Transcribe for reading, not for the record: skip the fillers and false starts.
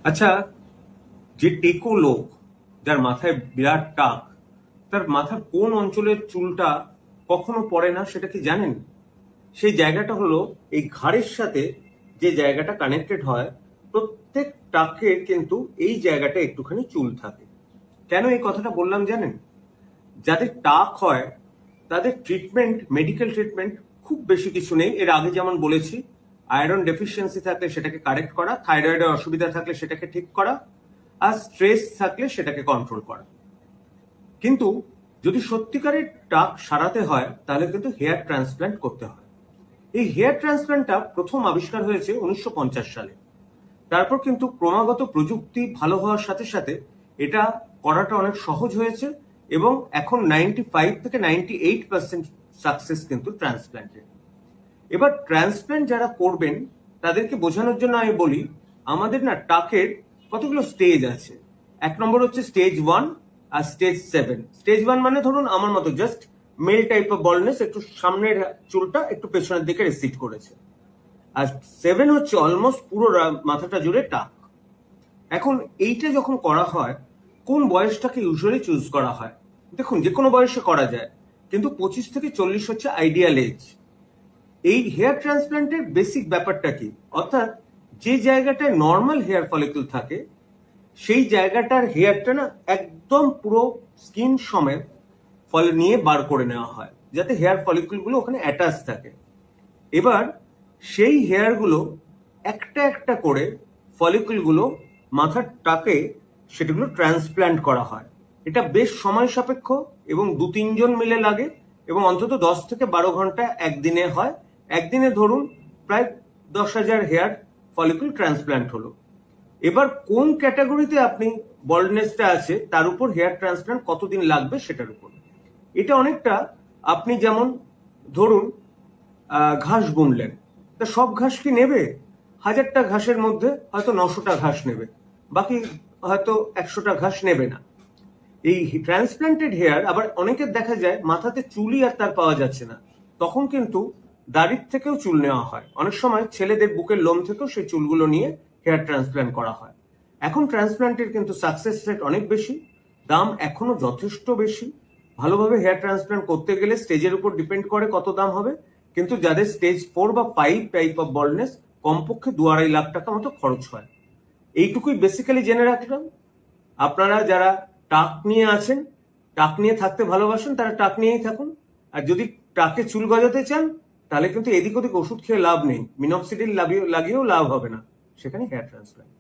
আচ্ছা, যে টেকো লোক যার মাথায় বিরাট টাক, তার মাথার কোন অঞ্চলের চুলটা কখনো পড়ে না সেটা কি জানেন? সেই জায়গাটা হলো এই ঘাড়ের সাথে যে জায়গাটা কানেক্টেড হয়, প্রত্যেক টাকের কিন্তু এই জায়গাটা একটুখানি চুল থাকে। কেন এই কথাটা বললাম জানেন? যাদের টাক হয় তাদের ট্রিটমেন্ট, মেডিকেল ট্রিটমেন্ট খুব বেশি কিছু নেই। এর আগে যেমন বলেছি, আয়রন ডেফিসিয়েন্সি থাকলে সেটাকে কারেক্ট করা, থাইরয়েডের অসুবিধা থাকলে সেটাকে ঠিক করা, আর স্ট্রেস থাকলে সেটাকে কন্ট্রোল করা। কিন্তু যদি সত্যিকারের টাক সারাতে হয় তাহলে কিন্তু হেয়ার ট্রান্সপ্ল্যান্ট করতে হয়। এই হেয়ার ট্রান্সপ্ল্যান্টটা প্রথম আবিষ্কার হয়েছে 1950 সালে। তারপর কিন্তু ক্রমাগত প্রযুক্তি ভালো হওয়ার সাথে সাথে এটা করাটা অনেক সহজ হয়েছে এবং এখন 95 থেকে 98% সাকসেস কিন্তু ট্রান্সপ্ল্যান্টের। এবার ট্রান্সপ্ল্যান্ট যারা করবেন তাদেরকে বোঝানোর জন্য আমি বলি, আমাদের না টাকের কতগুলো স্টেজ আছে। এক নম্বর হচ্ছে স্টেজ 1 আর স্টেজ 7। স্টেজ 1 মানে ধরুন আমার মতো just male type of baldness, একটু সামনের চুলটা একটু পেছনের দিকে রিসিড করেছে। আর 7 হচ্ছে অলমোস্ট পুরো মাথাটা জুড়ে টাক। এখন এইটা যখন করা হয়, কোন বয়সটাকে ইউজুয়ালি চুজ করা হয়? দেখুন, যে কোনো বয়সে করা যায়, কিন্তু 25 থেকে 40 হচ্ছে আইডিয়াল এজ। এই হেয়ার ট্রান্সপ্ল্যান্টের বেসিক ব্যাপারটা কি? অর্থাৎ যে জায়গাটায় নর্মাল হেয়ার ফলিকল থাকে সেই জায়গাটার হেয়ারটা না একদম পুরো স্কিন সমেত ফলে নিয়ে বার করে নেওয়া হয়, যাতে হেয়ার ফলিকলগুলো ওখানে অ্যাটাচ থাকে। এবার সেই হেয়ারগুলো একটা একটা করে ফলিকলগুলো মাথার টাকে সেটাগুলো ট্রান্সপ্ল্যান্ট করা হয়। এটা বেশ সময় সাপেক্ষ এবং 2-3 জন মিলে লাগে এবং অন্তত 10 থেকে 12 ঘন্টা একদিনে হয়। একদিনে ধরুন প্রায় 10,000 হেয়ার ফলিকল ট্রান্সপ্ল্যান্ট হলো। এবার কোন ক্যাটাগরিতে আপনি বল্ডনেসটা আছে তার উপর হেয়ার ট্রান্সপ্ল্যান্ট কতদিন লাগবে সেটার উপর। এটা অনেকটা, আপনি যেমন ধরুন ঘাস বুনলেন, তা সব ঘাস কি নেবে? 1000টা ঘাসের মধ্যে হয়তো 900টা ঘাস নেবে, বাকি হয়তো 100টা ঘাস নেবে না। এই ট্রান্সপ্ল্যান্টেড হেয়ার আবার অনেকের দেখা যায় মাথাতে চুলই আর তার পাওয়া যাচ্ছে না, তখন কিন্তু দাড়ির থেকেও চুল নেওয়া হয়। অনেক সময় ছেলেদের বুকের লোম থেকেও সেই চুলগুলো নিয়ে হেয়ার ট্রান্সপ্ল্যান্ট করা হয়। এখন ট্রান্সপ্ল্যান্টের কিন্তু সাকসেস রেট অনেক বেশি, দাম এখনো যথেষ্ট বেশি। ভালোভাবে হেয়ার ট্রান্সপ্ল্যান্ট করতে গেলে স্টেজের উপর ডিপেন্ড করে কত দাম হবে, কিন্তু যাদের স্টেজ 4 বা 5 টাইপ অফ বল্ডনেস কমপক্ষে 2-2.5 লাখ টাকা মতো খরচ হয়। এইটুকুই বেসিক্যালি জেনে রাখলাম। আপনারা যারা টাক নিয়ে আছেন, টাক নিয়ে থাকতে ভালোবাসেন, তারা টাক নিয়েই থাকুন। আর যদি টাকে চুল গজাতে চান তাহলে কিন্তু এদিক ওদিক ওষুধ খেয়ে লাভ নেই, মিনক্সিডিল লাগিয়েও লাভ হবে না, সেখানে হেয়ার ট্রান্সপ্ল্যান্ট।